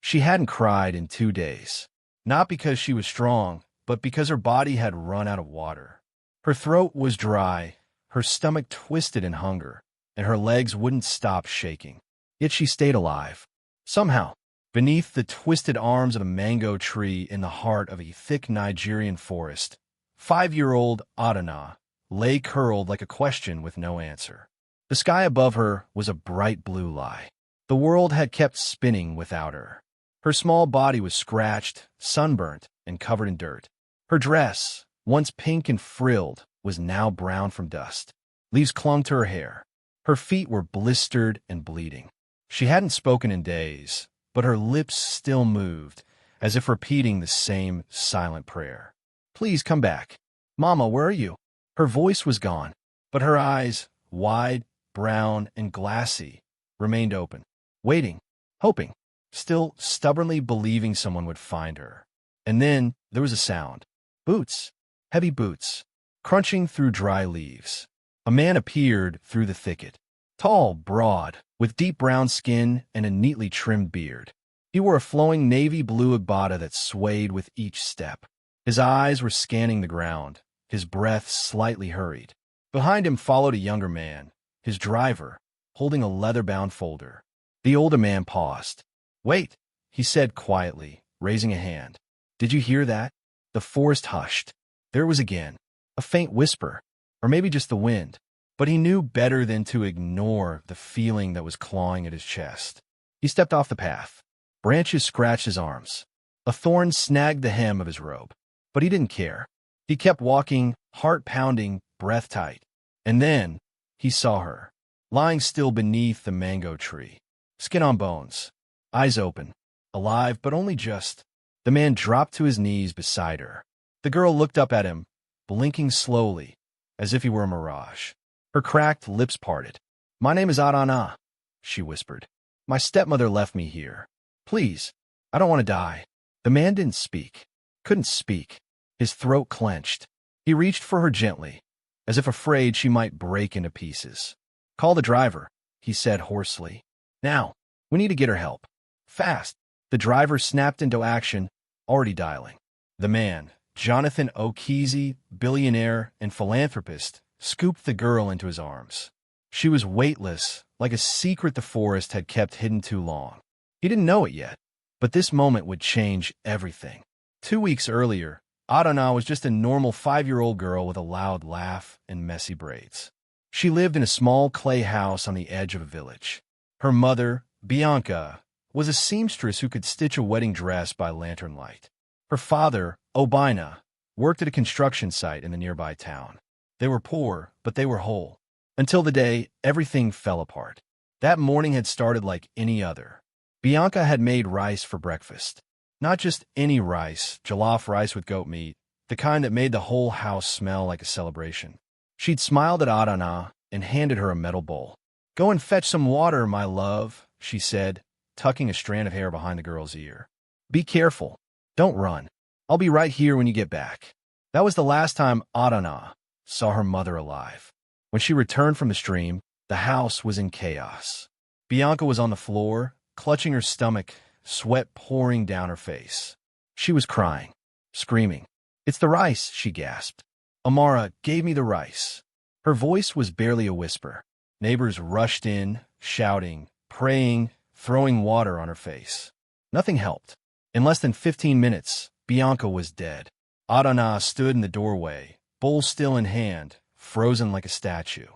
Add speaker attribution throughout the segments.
Speaker 1: She hadn't cried in 2 days. Not because she was strong, but because her body had run out of water. Her throat was dry, her stomach twisted in hunger, and her legs wouldn't stop shaking. Yet she stayed alive. Somehow, beneath the twisted arms of a mango tree in the heart of a thick Nigerian forest, 5-year-old Adana lay curled like a question with no answer. The sky above her was a bright blue lie. The world had kept spinning without her. Her small body was scratched, sunburnt, and covered in dirt. Her dress, once pink and frilled, was now brown from dust. Leaves clung to her hair. Her feet were blistered and bleeding. She hadn't spoken in days, but her lips still moved, as if repeating the same silent prayer. "Please come back. Mama, where are you?" Her voice was gone, but her eyes, wide, brown, and glassy, remained open, waiting, hoping, still stubbornly believing someone would find her. And then there was a sound. Boots, heavy boots, crunching through dry leaves. A man appeared through the thicket, tall, broad, with deep brown skin and a neatly trimmed beard. He wore a flowing navy blue agbada that swayed with each step. His eyes were scanning the ground, his breath slightly hurried. Behind him followed a younger man, his driver, holding a leather-bound folder. The older man paused. "Wait," he said quietly, raising a hand. "Did you hear that?" The forest hushed. There it was again, a faint whisper, or maybe just the wind. But he knew better than to ignore the feeling that was clawing at his chest. He stepped off the path. Branches scratched his arms. A thorn snagged the hem of his robe. But he didn't care. He kept walking, heart pounding, breath tight. And then he saw her, lying still beneath the mango tree. Skin on bones, eyes open, alive, but only just. The man dropped to his knees beside her. The girl looked up at him, blinking slowly, as if he were a mirage. Her cracked lips parted. "My name is Adana," she whispered. "My stepmother left me here. Please, I don't want to die." The man didn't speak, couldn't speak. His throat clenched. He reached for her gently, as if afraid she might break into pieces. "Call the driver," he said hoarsely. "Now, we need to get her help. Fast." The driver snapped into action, already dialing. The man, Jonathan O'Keezy, billionaire and philanthropist, scooped the girl into his arms. She was weightless, like a secret the forest had kept hidden too long. He didn't know it yet, but this moment would change everything. 2 weeks earlier, Adana was just a normal 5-year-old girl with a loud laugh and messy braids. She lived in a small clay house on the edge of a village. Her mother, Bianca, was a seamstress who could stitch a wedding dress by lantern light. Her father, Obina, worked at a construction site in the nearby town. They were poor, but they were whole. Until the day everything fell apart. That morning had started like any other. Bianca had made rice for breakfast. Not just any rice, jollof rice with goat meat, the kind that made the whole house smell like a celebration. She'd smiled at Adana and handed her a metal bowl. "Go and fetch some water, my love," she said, tucking a strand of hair behind the girl's ear. "Be careful. Don't run. I'll be right here when you get back." That was the last time Adana saw her mother alive. When she returned from the stream, the house was in chaos. Bianca was on the floor, clutching her stomach, sweat pouring down her face. She was crying, screaming. "It's the rice," she gasped. "Amara gave me the rice." Her voice was barely a whisper. Neighbors rushed in, shouting, praying, throwing water on her face. Nothing helped. In less than 15 minutes, Bianca was dead. Adana stood in the doorway, bowl still in hand, frozen like a statue.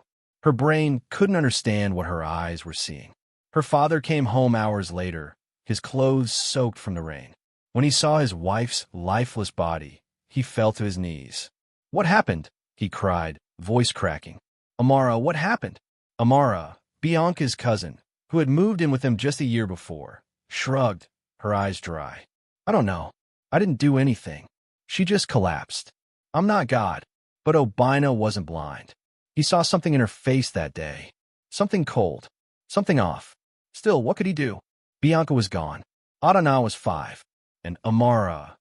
Speaker 1: Her brain couldn't understand what her eyes were seeing. Her father came home hours later, his clothes soaked from the rain. When he saw his wife's lifeless body, he fell to his knees. "What happened?" he cried, voice cracking. "Amara, what happened?" Amara, Bianca's cousin, who had moved in with them just a year before, shrugged, her eyes dry. "I don't know. I didn't do anything. She just collapsed. I'm not God." But Obina wasn't blind. He saw something in her face that day. Something cold. Something off. Still, what could he do? Bianca was gone. Adana was 5. And Amara,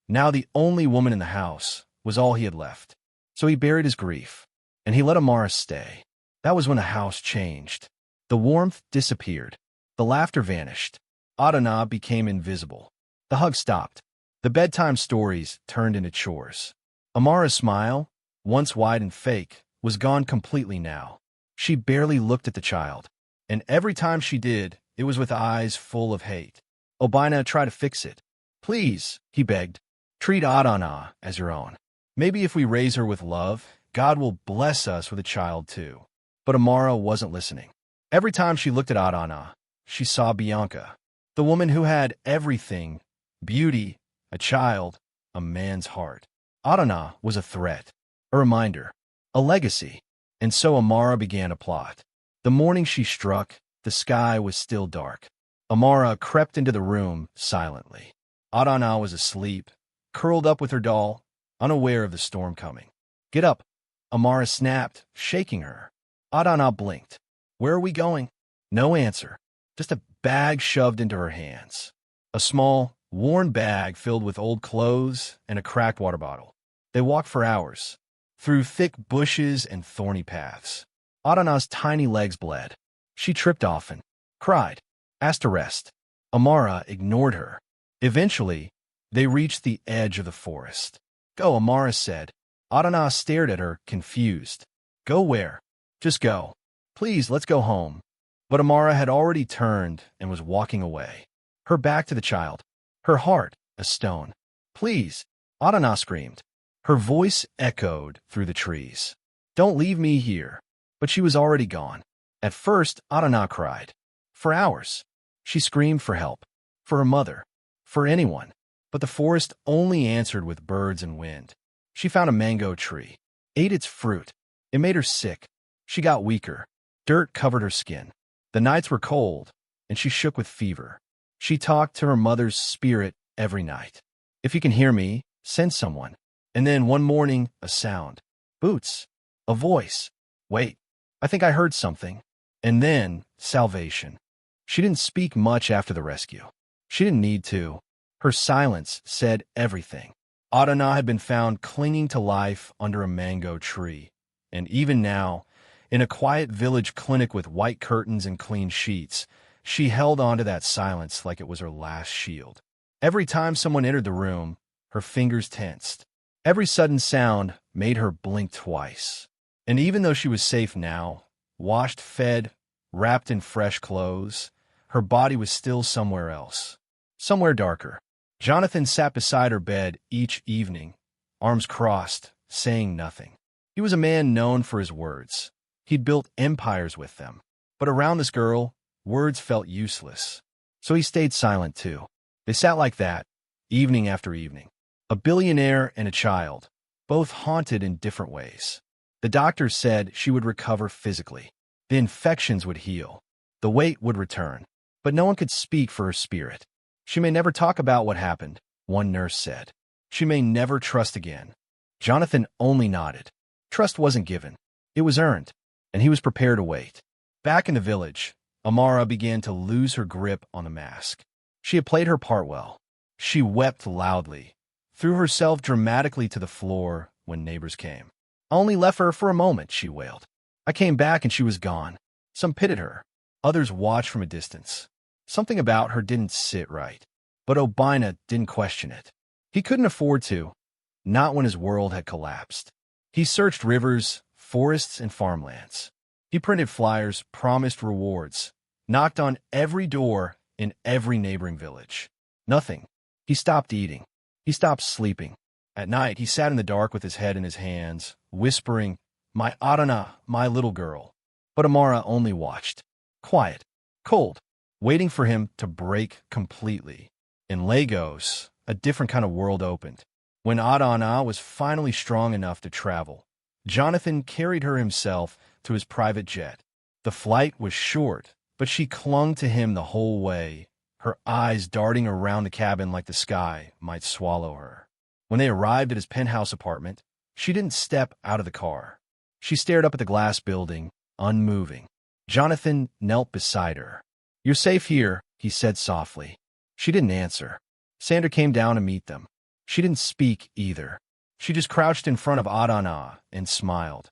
Speaker 1: now the only woman in the house, was all he had left. So he buried his grief. And he let Amara stay. That was when the house changed. The warmth disappeared. The laughter vanished. Adana became invisible. The hug stopped. The bedtime stories turned into chores. Amara's smile, once wide and fake, was gone completely now. She barely looked at the child, and every time she did, it was with eyes full of hate. Obina tried to fix it. Please, he begged, treat Adana as your own. Maybe if we raise her with love, God will bless us with a child too. But Amara wasn't listening. Every time she looked at Adana, she saw Bianca, the woman who had everything: beauty, a child, a man's heart. Adana was a threat, a reminder, a legacy. And so Amara began a plot. The morning she struck, the sky was still dark. Amara crept into the room silently. Adana was asleep, curled up with her doll, unaware of the storm coming. Get up, Amara snapped, shaking her. Adana blinked. Where are we going? No answer. Just a bag shoved into her hands. A small, worn bag filled with old clothes and a cracked water bottle. They walked for hours, through thick bushes and thorny paths. Adana's tiny legs bled. She tripped often, cried, asked to rest. Amara ignored her. Eventually, they reached the edge of the forest. Go, Amara said. Adana stared at her, confused. Go where? Just go. Please, let's go home. But Amara had already turned and was walking away, her back to the child, her heart a stone. Please, Adana screamed. Her voice echoed through the trees. Don't leave me here. But she was already gone. At first, Adana cried. For hours. She screamed for help. For her mother. For anyone. But the forest only answered with birds and wind. She found a mango tree, ate its fruit. It made her sick. She got weaker. Dirt covered her skin. The nights were cold, and she shook with fever. She talked to her mother's spirit every night. If you can hear me, send someone. And then one morning, a sound. Boots. A voice. Wait, I think I heard something. And then, salvation. She didn't speak much after the rescue. She didn't need to. Her silence said everything. Adana had been found clinging to life under a mango tree. And even now, in a quiet village clinic with white curtains and clean sheets, she held onto that silence like it was her last shield. Every time someone entered the room, her fingers tensed. Every sudden sound made her blink twice. And even though she was safe now, washed, fed, wrapped in fresh clothes, her body was still somewhere else. Somewhere darker. Jonathan sat beside her bed each evening, arms crossed, saying nothing. He was a man known for his words. He'd built empires with them. But around this girl, words felt useless. So he stayed silent too. They sat like that, evening after evening. A billionaire and a child, both haunted in different ways. The doctors said she would recover physically. The infections would heal. The weight would return. But no one could speak for her spirit. She may never talk about what happened, one nurse said. She may never trust again. Jonathan only nodded. Trust wasn't given. It was earned, and he was prepared to wait. Back in the village, Amara began to lose her grip on the mask. She had played her part well. She wept loudly, threw herself dramatically to the floor when neighbors came. I only left her for a moment, she wailed. I came back and she was gone. Some pitied her. Others watched from a distance. Something about her didn't sit right. But Obina didn't question it. He couldn't afford to, not when his world had collapsed. He searched rivers, forests, and farmlands. He printed flyers, promised rewards, knocked on every door in every neighboring village. Nothing. He stopped eating. He stopped sleeping. At night, he sat in the dark with his head in his hands, whispering, My Adana, my little girl. But Amara only watched. Quiet. Cold. Waiting for him to break completely. In Lagos, a different kind of world opened. When Adana was finally strong enough to travel, Jonathan carried her himself to his private jet. The flight was short, but she clung to him the whole way, her eyes darting around the cabin like the sky might swallow her. When they arrived at his penthouse apartment, she didn't step out of the car. She stared up at the glass building, unmoving. Jonathan knelt beside her. You're safe here, he said softly. She didn't answer. Sandra came down to meet them. She didn't speak either. She just crouched in front of Adana and smiled.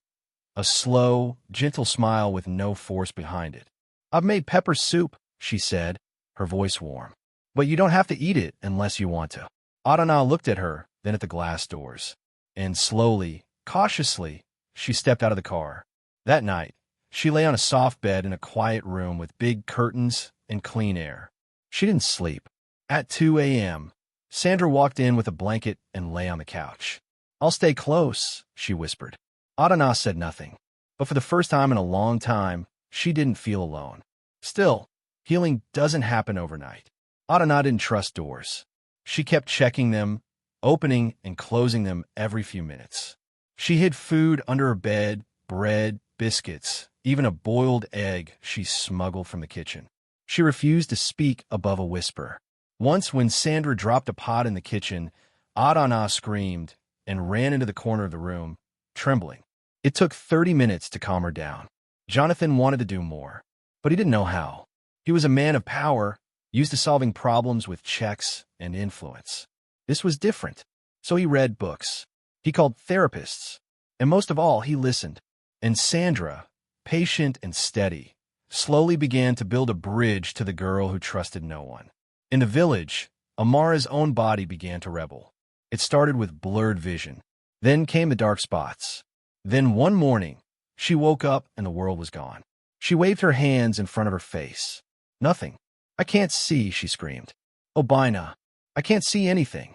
Speaker 1: A slow, gentle smile with no force behind it. I've made pepper soup, she said, her voice warm. But you don't have to eat it unless you want to. Adana looked at her, then at the glass doors. And slowly, cautiously, she stepped out of the car. That night, she lay on a soft bed in a quiet room with big curtains and clean air. She didn't sleep. At 2 a.m., Sandra walked in with a blanket and lay on the couch. "I'll stay close," she whispered. Adana said nothing. But for the first time in a long time, she didn't feel alone. Still, healing doesn't happen overnight. Adana didn't trust doors. She kept checking them, opening and closing them every few minutes. She hid food under her bed, bread, biscuits, even a boiled egg she smuggled from the kitchen. She refused to speak above a whisper. Once, when Sandra dropped a pot in the kitchen, Adana screamed and ran into the corner of the room, trembling. It took 30 minutes to calm her down. Jonathan wanted to do more, but he didn't know how. He was a man of power, used to solving problems with checks and influence. This was different, so he read books. He called therapists, and most of all, he listened. And Sandra, patient and steady, slowly began to build a bridge to the girl who trusted no one. In the village, Amara's own body began to rebel. It started with blurred vision. Then came the dark spots. Then one morning, she woke up and the world was gone. She waved her hands in front of her face. "Nothing. I can't see," she screamed. "Obina, I can't see anything."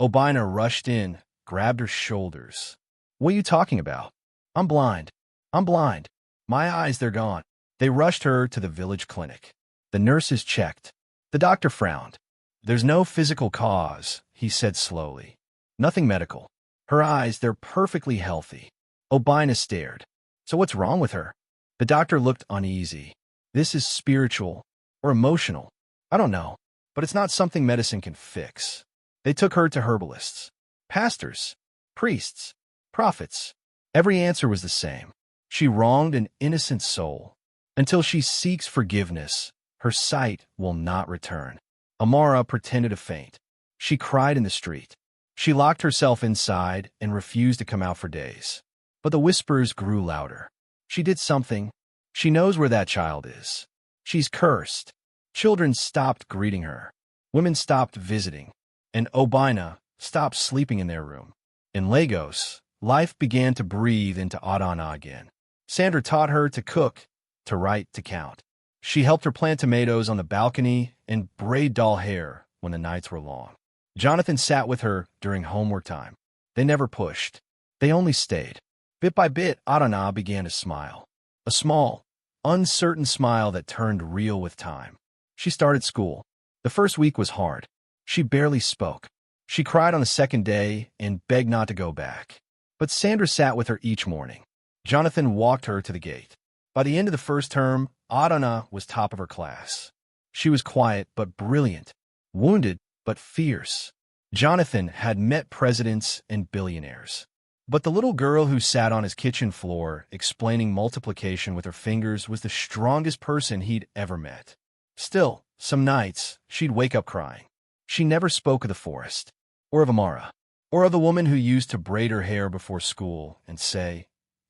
Speaker 1: Obina rushed in, grabbed her shoulders. "What are you talking about?" "I'm blind. I'm blind. My eyes, they're gone." They rushed her to the village clinic. The nurses checked. The doctor frowned. "There's no physical cause," he said slowly. "Nothing medical. Her eyes, they're perfectly healthy." Obina stared. "So what's wrong with her?" The doctor looked uneasy. "This is spiritual or emotional. I don't know, but it's not something medicine can fix." They took her to herbalists, pastors, priests, prophets. Every answer was the same. She wronged an innocent soul. Until she seeks forgiveness, her sight will not return. Amara pretended to faint. She cried in the street. She locked herself inside and refused to come out for days. But the whispers grew louder. She did something. She knows where that child is. She's cursed. Children stopped greeting her. Women stopped visiting. And Obina stopped sleeping in their room. In Lagos, life began to breathe into Adana again. Sandra taught her to cook, to write, to count. She helped her plant tomatoes on the balcony and braid doll hair when the nights were long. Jonathan sat with her during homework time. They never pushed. They only stayed. Bit by bit, Adana began to smile. A small, uncertain smile that turned real with time. She started school. The first week was hard. She barely spoke. She cried on the second day and begged not to go back. But Sandra sat with her each morning. Jonathan walked her to the gate. By the end of the first term, Adana was top of her class. She was quiet but brilliant, wounded but fierce. Jonathan had met presidents and billionaires. But the little girl who sat on his kitchen floor explaining multiplication with her fingers was the strongest person he'd ever met. Still, some nights, she'd wake up crying. She never spoke of the forest, or of Amara, or of the woman who used to braid her hair before school and say,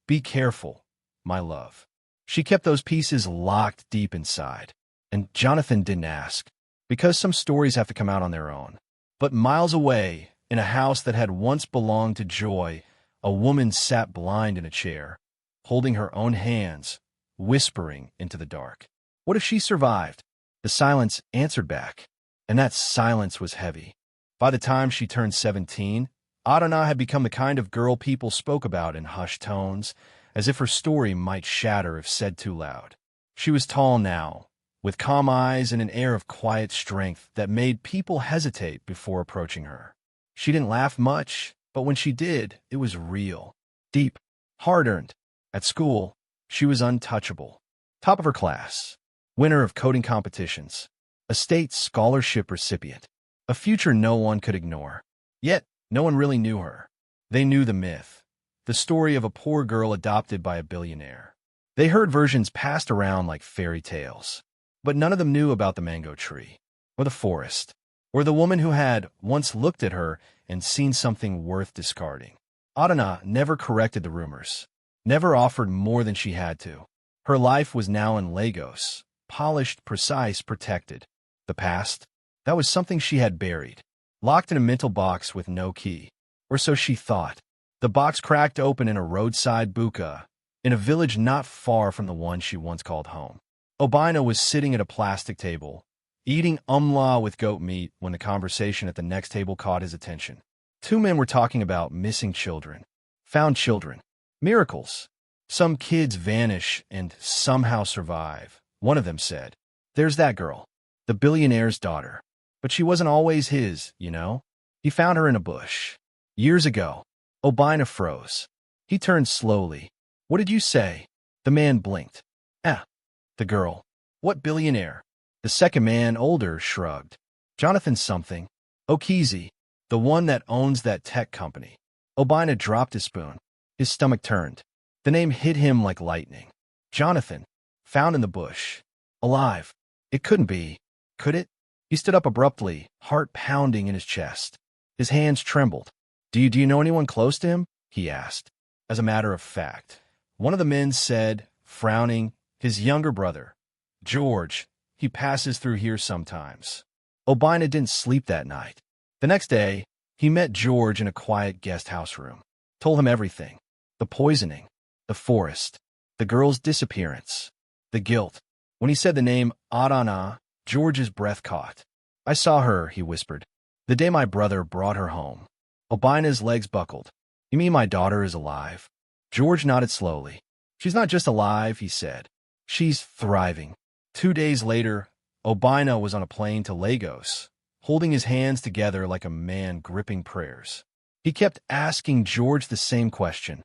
Speaker 1: "Be careful, my love." She kept those pieces locked deep inside. And Jonathan didn't ask, because some stories have to come out on their own. But miles away, in a house that had once belonged to Joy, a woman sat blind in a chair, holding her own hands, whispering into the dark. What if she survived? The silence answered back, and that silence was heavy. By the time she turned 17, Adana had become the kind of girl people spoke about in hushed tones, as if her story might shatter if said too loud. She was tall now, with calm eyes and an air of quiet strength that made people hesitate before approaching her. She didn't laugh much, but when she did, it was real, deep, hard-earned. At school, she was untouchable, top of her class, winner of coding competitions, a state scholarship recipient, a future no one could ignore. Yet, no one really knew her. They knew the myth, the story of a poor girl adopted by a billionaire. They heard versions passed around like fairy tales, but none of them knew about the mango tree, or the forest, or the woman who had once looked at her and seen something worth discarding. Adana never corrected the rumors, never offered more than she had to. Her life was now in Lagos, polished, precise, protected. The past? That was something she had buried, locked in a mental box with no key. Or so she thought. The box cracked open in a roadside buka, in a village not far from the one she once called home. Obina was sitting at a plastic table, eating umla with goat meat when the conversation at the next table caught his attention. Two men were talking about missing children, found children, miracles. Some kids vanish and somehow survive. One of them said, "There's that girl, the billionaire's daughter. But she wasn't always his, you know? He found her in a bush. Years ago." Obina froze. He turned slowly. "What did you say?" The man blinked. The girl. "What billionaire?" The second man, older, shrugged. "Jonathan something. O'Keezy, the one that owns that tech company." Obina dropped his spoon. His stomach turned. The name hit him like lightning. Jonathan. Found in the bush. Alive. It couldn't be. Could it? He stood up abruptly, heart pounding in his chest. His hands trembled. Do you know anyone close to him?" he asked. As a matter of fact, one of the men said, frowning, "His younger brother, George. He passes through here sometimes." Obina didn't sleep that night. The next day, he met George in a quiet guest house room. Told him everything. The poisoning, the forest, the girl's disappearance, the guilt. When he said the name Adana, George's breath caught. "I saw her," he whispered, "the day my brother brought her home." Obina's legs buckled. "You mean my daughter is alive?" George nodded slowly. "She's not just alive," he said. "She's thriving." 2 days later, Obina was on a plane to Lagos, holding his hands together like a man gripping prayers. He kept asking George the same question.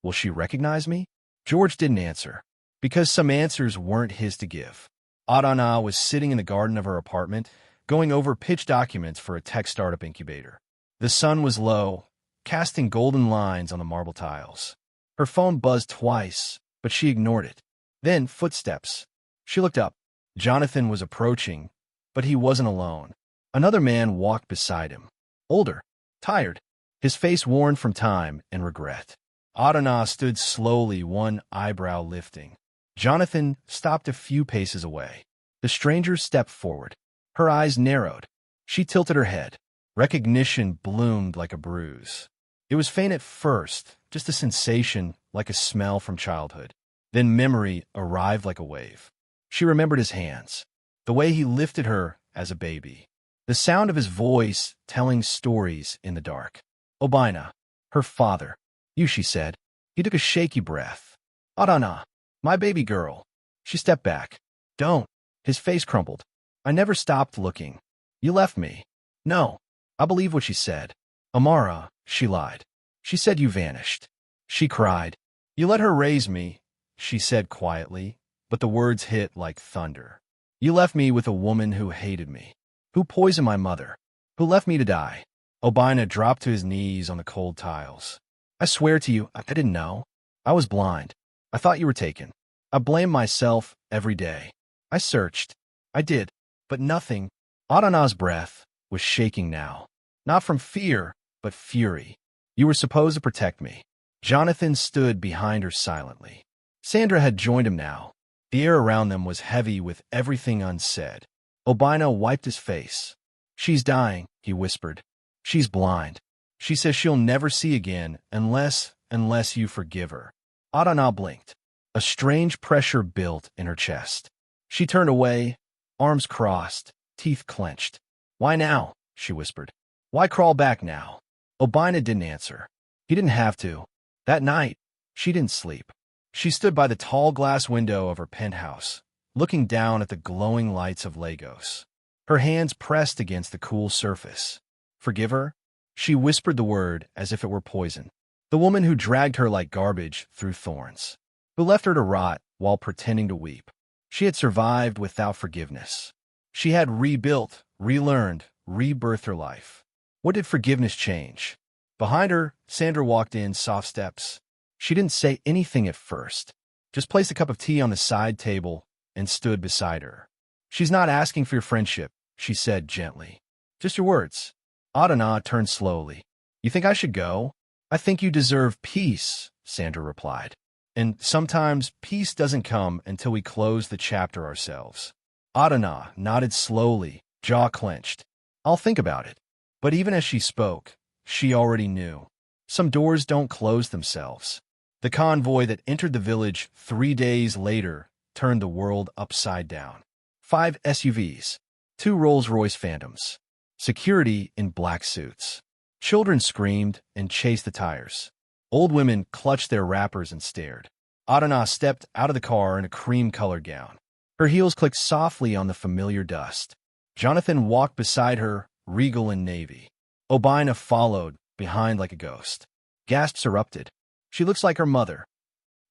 Speaker 1: "Will she recognize me?" George didn't answer, because some answers weren't his to give. Adana was sitting in the garden of her apartment, going over pitch documents for a tech startup incubator. The sun was low, casting golden lines on the marble tiles. Her phone buzzed twice, but she ignored it. Then footsteps. She looked up. Jonathan was approaching, but he wasn't alone. Another man walked beside him. Older, tired, his face worn from time and regret. Adana stood slowly, one eyebrow lifting. Jonathan stopped a few paces away. The stranger stepped forward. Her eyes narrowed. She tilted her head. Recognition bloomed like a bruise. It was faint at first, just a sensation like a smell from childhood. Then memory arrived like a wave. She remembered his hands, the way he lifted her as a baby, the sound of his voice telling stories in the dark. "Obina, her father. You," she said. He took a shaky breath. "Adana, my baby girl." She stepped back. "Don't." His face crumpled. "I never stopped looking. You left me." "No." I believe what she said. "Amara," she lied. "She said you vanished." She cried. "You let her raise me," she said quietly, but the words hit like thunder. "You left me with a woman who hated me, who poisoned my mother, who left me to die." Obina dropped to his knees on the cold tiles. "I swear to you, I didn't know. I was blind. I thought you were taken. I blamed myself every day. I searched. I did. But nothing." Adana's breath was shaking now. Not from fear, but fury. "You were supposed to protect me." Jonathan stood behind her silently. Sandra had joined him now. The air around them was heavy with everything unsaid. Obina wiped his face. "She's dying," he whispered. "She's blind. She says she'll never see again unless you forgive her." Adana blinked. A strange pressure built in her chest. She turned away, arms crossed, teeth clenched. "Why now?" she whispered. "Why crawl back now?" Obina didn't answer. He didn't have to. That night, she didn't sleep. She stood by the tall glass window of her penthouse, looking down at the glowing lights of Lagos. Her hands pressed against the cool surface. "Forgive her?" She whispered the word as if it were poison. The woman who dragged her like garbage through thorns, who left her to rot while pretending to weep. She had survived without forgiveness. She had rebuilt, relearned, rebirthed her life. What did forgiveness change? Behind her, Sandra walked in soft steps. She didn't say anything at first, just placed a cup of tea on the side table and stood beside her. "She's not asking for your friendship," she said gently. "Just your words." Adana turned slowly. "You think I should go?" "I think you deserve peace," Sandra replied. "And sometimes peace doesn't come until we close the chapter ourselves." Adana nodded slowly, jaw clenched. I'll think about it. But even as she spoke, she already knew. Some doors don't close themselves. The convoy that entered the village 3 days later turned the world upside down. 5 SUVs, 2 Rolls-Royce Phantoms, security in black suits. Children screamed and chased the tires. Old women clutched their wrappers and stared. Adana stepped out of the car in a cream-colored gown. Her heels clicked softly on the familiar dust. Jonathan walked beside her, regal in navy. Obina followed, behind like a ghost. Gasps erupted. She looks like her mother.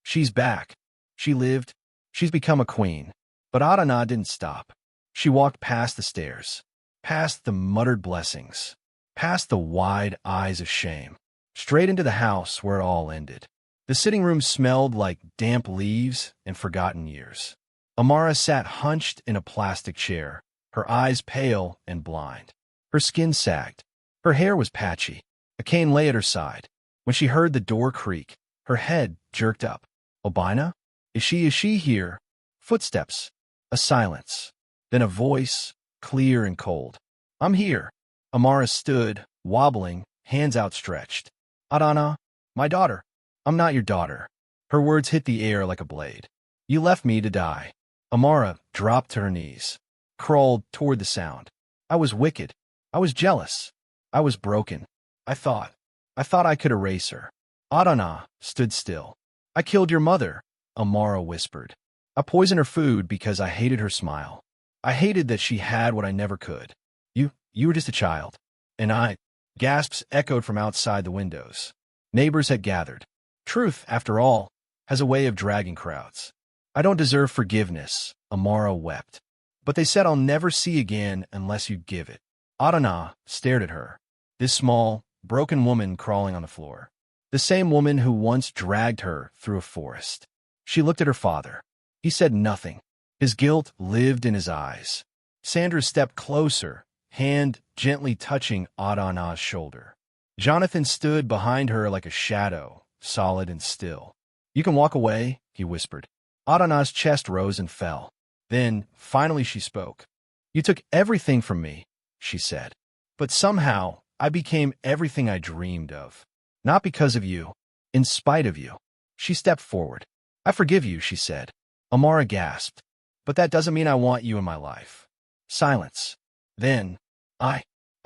Speaker 1: She's back. She lived. She's become a queen. But Adana didn't stop. She walked past the stairs, past the muttered blessings, past the wide eyes of shame, straight into the house where it all ended. The sitting room smelled like damp leaves and forgotten years. Amara sat hunched in a plastic chair, her eyes pale and blind. Her skin sagged. Her hair was patchy. A cane lay at her side. When she heard the door creak, her head jerked up. Obina? Is she here? Footsteps. A silence. Then a voice, clear and cold. I'm here. Amara stood, wobbling, hands outstretched. Adana, my daughter. I'm not your daughter. Her words hit the air like a blade. You left me to die. Amara dropped to her knees, crawled toward the sound. I was wicked. I was jealous. I was broken. I thought I could erase her. Adana stood still. I killed your mother, Amara whispered. I poisoned her food because I hated her smile. I hated that she had what I never could. You were just a child. And I. Gasps echoed from outside the windows. Neighbors had gathered. Truth, after all, has a way of dragging crowds. I don't deserve forgiveness, Amara wept. But they said I'll never see again unless you give it. Adana stared at her. This small, broken woman crawling on the floor. The same woman who once dragged her through a forest. She looked at her father. He said nothing. His guilt lived in his eyes. Sandra stepped closer, hand gently touching Adana's shoulder. Jonathan stood behind her like a shadow, solid and still. You can walk away, he whispered. Adana's chest rose and fell. Then, finally she spoke. You took everything from me, she said. But somehow, I became everything I dreamed of. Not because of you, in spite of you. She stepped forward. I forgive you, she said. Amara gasped. But that doesn't mean I want you in my life. Silence. Then, I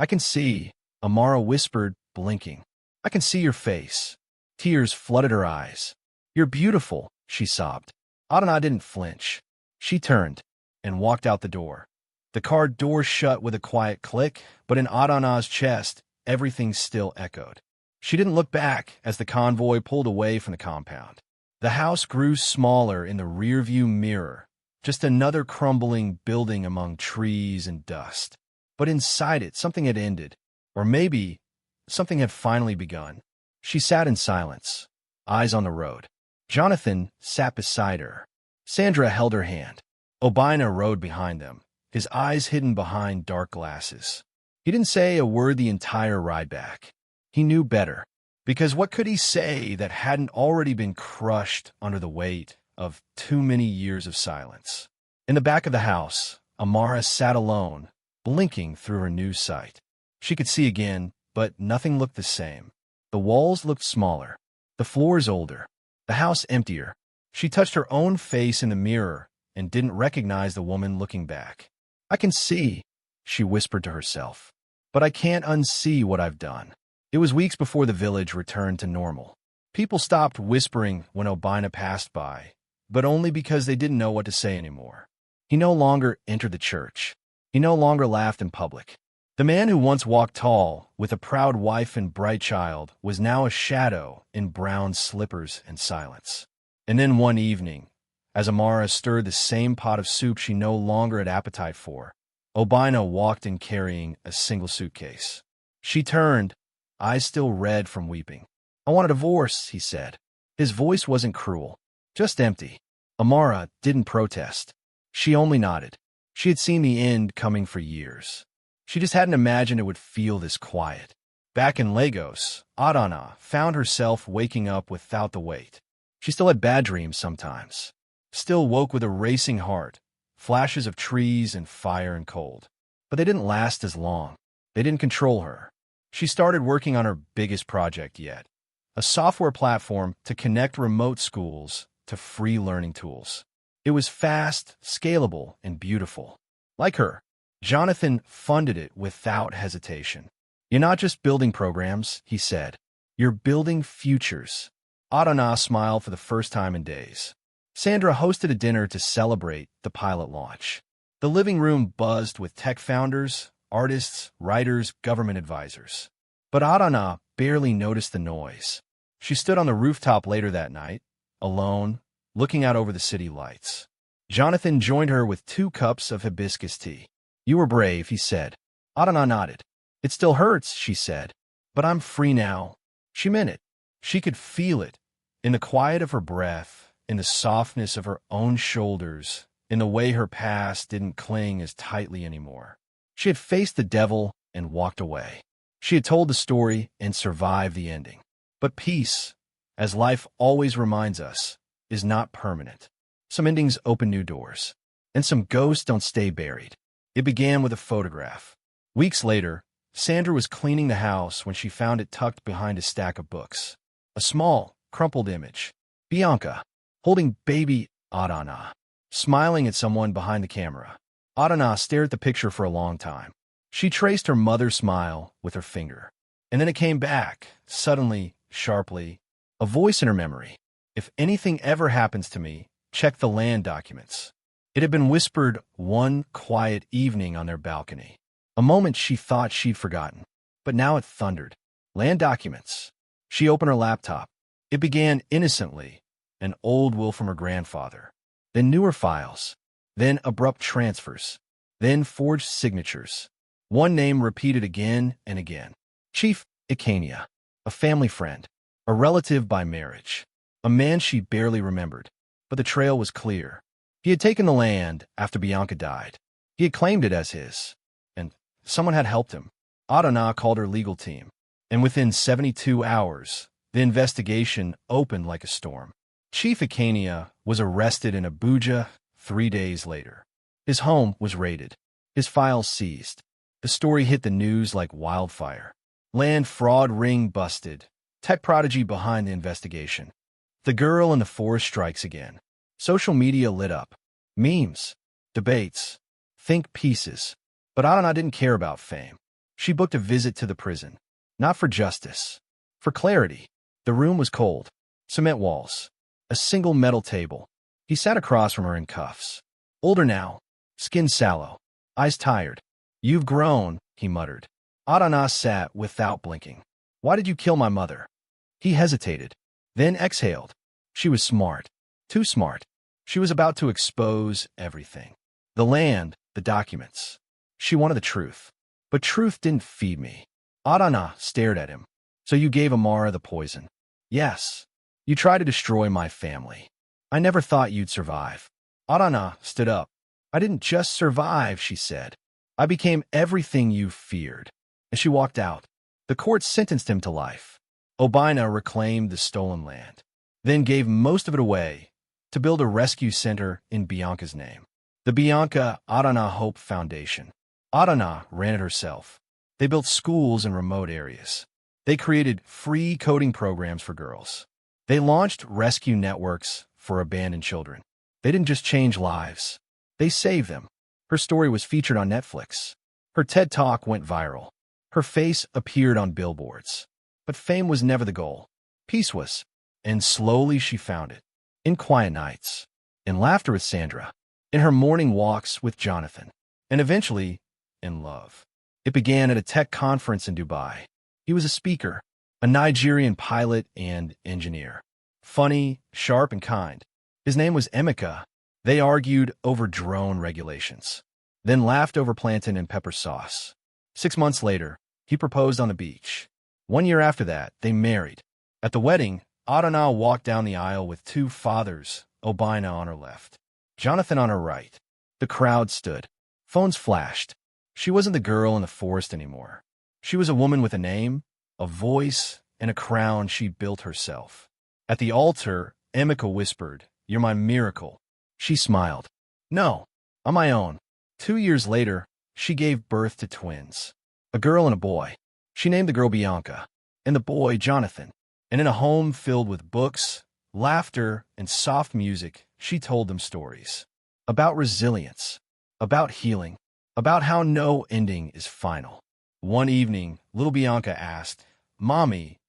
Speaker 1: can see, Amara whispered, blinking. I can see your face. Tears flooded her eyes. You're beautiful, she sobbed. Adana didn't flinch. She turned and walked out the door. The car door shut with a quiet click, but in Adana's chest, everything still echoed. She didn't look back as the convoy pulled away from the compound. The house grew smaller in the rearview mirror, just another crumbling building among trees and dust. But inside it, something had ended, or maybe something had finally begun. She sat in silence, eyes on the road. Jonathan sat beside her. Sandra held her hand. Obina rode behind them, his eyes hidden behind dark glasses. He didn't say a word the entire ride back. He knew better, because what could he say that hadn't already been crushed under the weight of too many years of silence? In the back of the house, Amara sat alone, blinking through her new sight. She could see again, but nothing looked the same. The walls looked smaller, the floors older, the house emptier. She touched her own face in the mirror and didn't recognize the woman looking back. I can see, she whispered to herself, but I can't unsee what I've done. It was weeks before the village returned to normal. People stopped whispering when Obina passed by, but only because they didn't know what to say anymore. He no longer entered the church. He no longer laughed in public. The man who once walked tall, with a proud wife and bright child, was now a shadow in brown slippers and silence. And then one evening, as Amara stirred the same pot of soup she no longer had appetite for, Obina walked in carrying a single suitcase. She turned, eyes still red from weeping. I want a divorce, he said. His voice wasn't cruel, just empty. Amara didn't protest. She only nodded. She had seen the end coming for years. She just hadn't imagined it would feel this quiet. Back in Lagos, Adana found herself waking up without the weight. She still had bad dreams sometimes. Still woke with a racing heart, flashes of trees and fire and cold. But they didn't last as long. They didn't control her. She started working on her biggest project yet, a software platform to connect remote schools to free learning tools. It was fast, scalable, and beautiful. Like her, Jonathan funded it without hesitation. "You're not just building programs," he said. "You're building futures." Adana smiled for the first time in days. Sandra hosted a dinner to celebrate the pilot launch. The living room buzzed with tech founders, artists, writers, government advisors. But Adana barely noticed the noise. She stood on the rooftop later that night, alone, looking out over the city lights. Jonathan joined her with 2 cups of hibiscus tea. "You were brave," he said. Adana nodded. "It still hurts," she said. "But I'm free now." She meant it. She could feel it, in the quiet of her breath, in the softness of her own shoulders, in the way her past didn't cling as tightly anymore. She had faced the devil and walked away. She had told the story and survived the ending. But peace, as life always reminds us, is not permanent. Some endings open new doors, and some ghosts don't stay buried. It began with a photograph. Weeks later, Sandra was cleaning the house when she found it tucked behind a stack of books. A small, crumpled image. Bianca, holding baby Adana, smiling at someone behind the camera. Adana stared at the picture for a long time. She traced her mother's smile with her finger. And then it came back, suddenly, sharply, a voice in her memory. "If anything ever happens to me, check the land documents." It had been whispered one quiet evening on their balcony. A moment she thought she'd forgotten. But now it thundered. Land documents. She opened her laptop. It began innocently, an old will from her grandfather. Then newer files. Then abrupt transfers. Then forged signatures. One name repeated again and again. Chief Ikania, a family friend, a relative by marriage, a man she barely remembered. But the trail was clear. He had taken the land after Bianca died. He had claimed it as his. And someone had helped him. Adana called her legal team. And within 72 hours, the investigation opened like a storm. Chief Ikania was arrested in Abuja 3 days later. His home was raided. His files seized. The story hit the news like wildfire. Land fraud ring busted. Tech prodigy behind the investigation. The girl in the forest strikes again. Social media lit up. Memes. Debates. Think pieces. But Adana didn't care about fame. She booked a visit to the prison. Not for justice. For clarity. The room was cold. Cement walls. A single metal table. He sat across from her in cuffs. Older now. Skin sallow. Eyes tired. "You've grown," he muttered. Adana sat without blinking. "Why did you kill my mother?" He hesitated. Then exhaled. She was smart. Too smart. She was about to expose everything. The land, the documents. She wanted the truth. But truth didn't feed me. Adana stared at him. "So you gave Amara the poison?" "Yes. You tried to destroy my family. I never thought you'd survive." Adana stood up. "I didn't just survive," she said. "I became everything you feared." And she walked out. The court sentenced him to life. Obina reclaimed the stolen land, then gave most of it away to build a rescue center in Bianca's name. The Bianca Adana Hope Foundation. Adana ran it herself. They built schools in remote areas. They created free coding programs for girls. They launched rescue networks for abandoned children. They didn't just change lives. They saved them. Her story was featured on Netflix. Her TED Talk went viral. Her face appeared on billboards. But fame was never the goal. Peace was. And slowly she found it. In quiet nights. In laughter with Sandra. In her morning walks with Jonathan. And eventually, in love. It began at a tech conference in Dubai. He was a speaker, a Nigerian pilot and engineer. Funny, sharp, and kind. His name was Emeka. They argued over drone regulations, then laughed over plantain and pepper sauce. 6 months later, he proposed on the beach. 1 year after that, they married. At the wedding, Adana walked down the aisle with 2 fathers, Obina on her left, Jonathan on her right. The crowd stood. Phones flashed. She wasn't the girl in the forest anymore. She was a woman with a name, a voice, and a crown she built herself. At the altar, Emeka whispered, "You're my miracle." She smiled. "No, on my own." 2 years later, she gave birth to twins, a girl and a boy. She named the girl Bianca, and the boy Jonathan. And in a home filled with books, laughter, and soft music, she told them stories about resilience, about healing, about how no ending is final. One evening, little Bianca asked, "Mommy,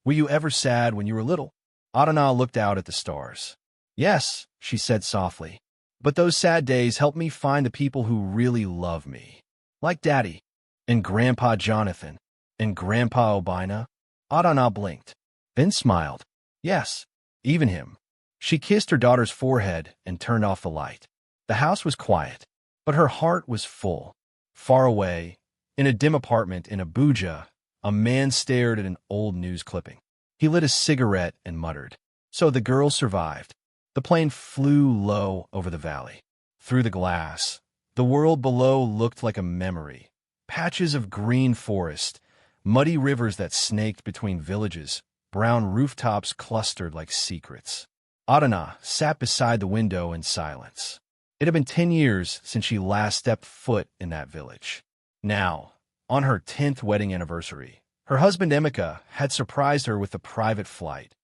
Speaker 1: were you ever sad when you were little?" Adana looked out at the stars. "Yes," she said softly, "but those sad days helped me find the people who really love me. Like Daddy, and Grandpa Jonathan, and Grandpa Obina." Adana blinked, then smiled. "Yes, even him." She kissed her daughter's forehead and turned off the light. The house was quiet, but her heart was full. Far away, in a dim apartment in Abuja, a man stared at an old news clipping. He lit a cigarette and muttered, "So the girl survived." The plane flew low over the valley. Through the glass, the world below looked like a memory. Patches of green forest, muddy rivers that snaked between villages, brown rooftops clustered like secrets. Adana sat beside the window in silence. It had been 10 years since she last stepped foot in that village. Now, on her 10th wedding anniversary, her husband Emeka had surprised her with a private flight.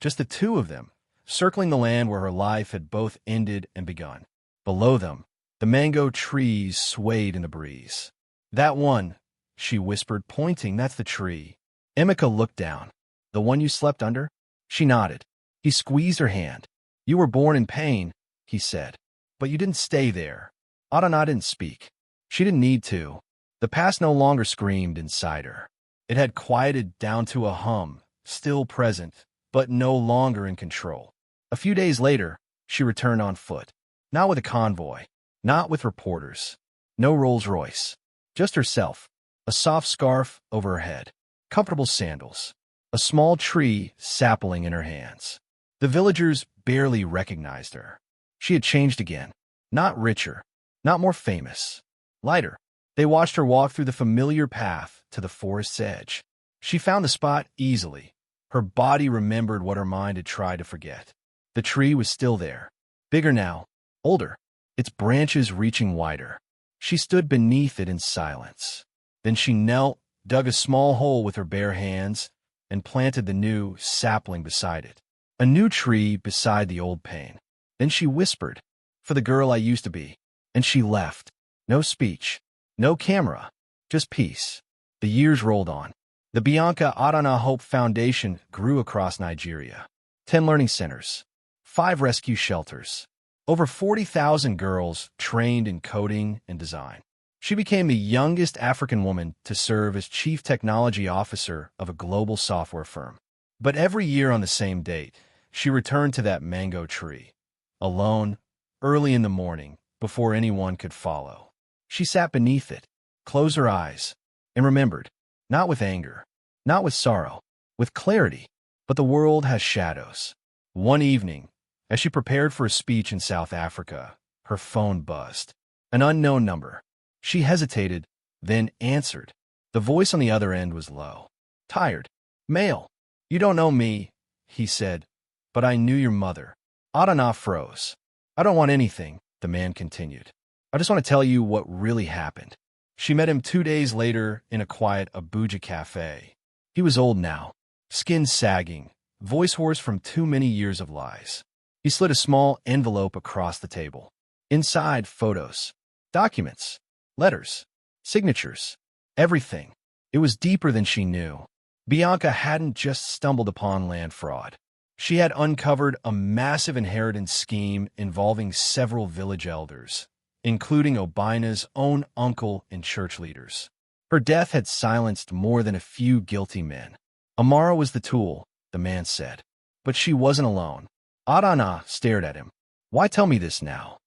Speaker 1: Just the two of them, circling the land where her life had both ended and begun. Below them, the mango trees swayed in the breeze. "That one," she whispered, pointing, "that's the tree." Emeka looked down. "The one you slept under?" She nodded. He squeezed her hand. "You were born in pain," he said, "but you didn't stay there." Adana didn't speak. She didn't need to. The past no longer screamed inside her. It had quieted down to a hum, still present, but no longer in control. A few days later, she returned on foot. Not with a convoy, not with reporters, no Rolls-Royce, just herself, a soft scarf over her head, comfortable sandals, a small tree sapling in her hands. The villagers barely recognized her. She had changed again, not richer, not more famous, lighter. They watched her walk through the familiar path to the forest's edge. She found the spot easily. Her body remembered what her mind had tried to forget. The tree was still there, bigger now, older, its branches reaching wider. She stood beneath it in silence. Then she knelt, dug a small hole with her bare hands, and planted the new sapling beside it. A new tree beside the old pane. Then she whispered, "For the girl I used to be." And she left. No speech, no camera, just peace. The years rolled on. The Bianca Adana Hope Foundation grew across Nigeria. 10 learning centers, 5 rescue shelters, over 40,000 girls trained in coding and design. She became the youngest African woman to serve as chief technology officer of a global software firm. But every year on the same date, she returned to that mango tree, alone, early in the morning, before anyone could follow. She sat beneath it, closed her eyes, and remembered, not with anger, not with sorrow, with clarity. But the world has shadows. One evening, as she prepared for a speech in South Africa, her phone buzzed. An unknown number. She hesitated, then answered. The voice on the other end was low. "Tired. Male. You don't know me," he said, "but I knew your mother." Adana froze. "I don't want anything," the man continued. "I just want to tell you what really happened." She met him 2 days later in a quiet Abuja cafe. He was old now, skin sagging, voice hoarse from too many years of lies. He slid a small envelope across the table. Inside, photos, documents, letters, signatures, everything. It was deeper than she knew. Bianca hadn't just stumbled upon land fraud. She had uncovered a massive inheritance scheme involving several village elders, including Obina's own uncle and church leaders. Her death had silenced more than a few guilty men. Amara was the tool, the man said. But she wasn't alone. Adana stared at him. "Why tell me this now?"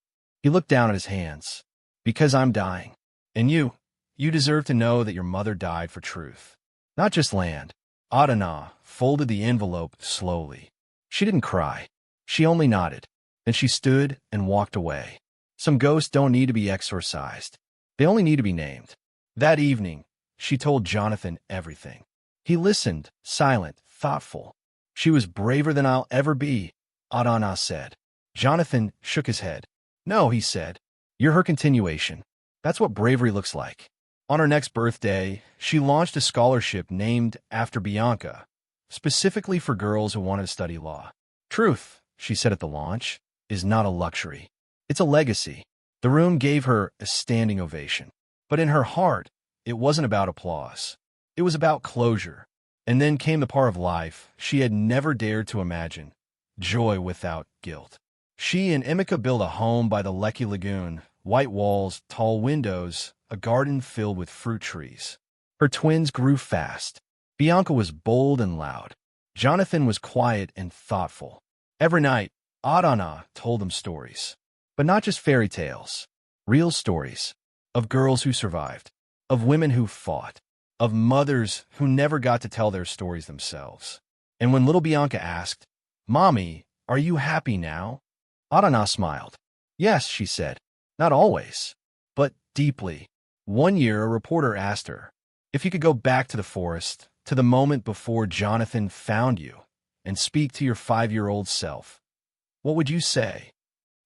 Speaker 1: He looked down at his hands. "Because I'm dying. And you deserve to know that your mother died for truth. Not just land." Adana folded the envelope slowly. She didn't cry. She only nodded. Then she stood and walked away. Some ghosts don't need to be exorcised. They only need to be named. That evening, she told Jonathan everything. He listened, silent, thoughtful. "She was braver than I'll ever be," Adana said. Jonathan shook his head. "No," he said. "You're her continuation. That's what bravery looks like. On her next birthday, she launched a scholarship named after Bianca, specifically for girls who wanted to study law. Truth, she said at the launch, is not a luxury. It's a legacy. The room gave her a standing ovation. But in her heart, it wasn't about applause. It was about closure. And then came the part of life she had never dared to imagine, joy without guilt. She and Emeka built a home by the Lekki Lagoon, white walls, tall windows, a garden filled with fruit trees. Her twins grew fast. Bianca was bold and loud. Jonathan was quiet and thoughtful. Every night, Adana told them stories. But not just fairy tales. Real stories. Of girls who survived. Of women who fought. Of mothers who never got to tell their stories themselves. And when little Bianca asked, "Mommy, are you happy now?" Adana smiled. "Yes," she said. "Not always, but deeply." One year, a reporter asked her, "If you could go back to the forest, to the moment before Jonathan found you, and speak to your 5-year-old self, what would you say?"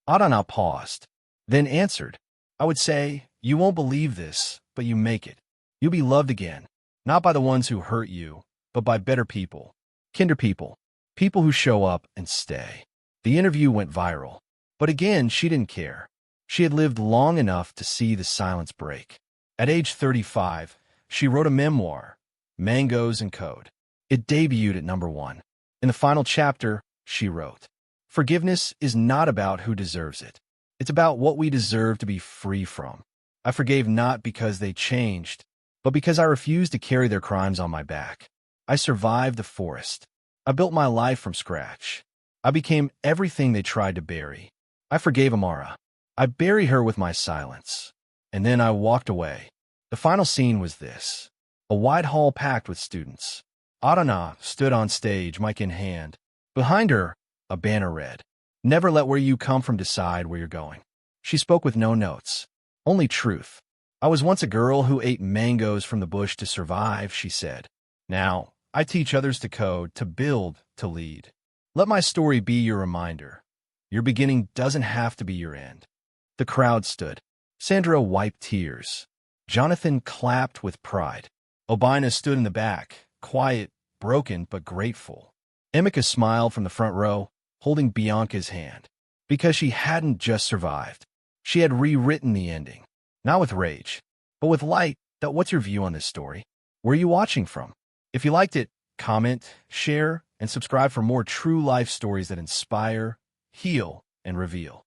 Speaker 1: Adana paused, then answered, "I would say, you won't believe this, but you make it. You'll be loved again, not by the ones who hurt you, but by better people, kinder people, people who show up and stay." The interview went viral. But again, she didn't care. She had lived long enough to see the silence break. At age 35, she wrote a memoir, Mangoes and Code. It debuted at #1. In the final chapter, she wrote, "Forgiveness is not about who deserves it. It's about what we deserve to be free from. I forgave not because they changed, but because I refused to carry their crimes on my back. I survived the forest. I built my life from scratch. I became everything they tried to bury. I forgave Amara. I buried her with my silence. And then I walked away." The final scene was this: a wide hall packed with students. Adana stood on stage, mic in hand. Behind her, a banner read, "Never let where you come from decide where you're going." She spoke with no notes, only truth. "I was once a girl who ate mangoes from the bush to survive," she said. "Now, I teach others to code, to build, to lead. Let my story be your reminder. Your beginning doesn't have to be your end." The crowd stood. Sandra wiped tears. Jonathan clapped with pride. Obina stood in the back, quiet, broken, but grateful. Emeka smiled from the front row, holding Bianca's hand. Because she hadn't just survived. She had rewritten the ending. Not with rage, but with light. What's your view on this story? Where are you watching from? If you liked it, comment, share, and subscribe for more true life stories that inspire, heal, and reveal.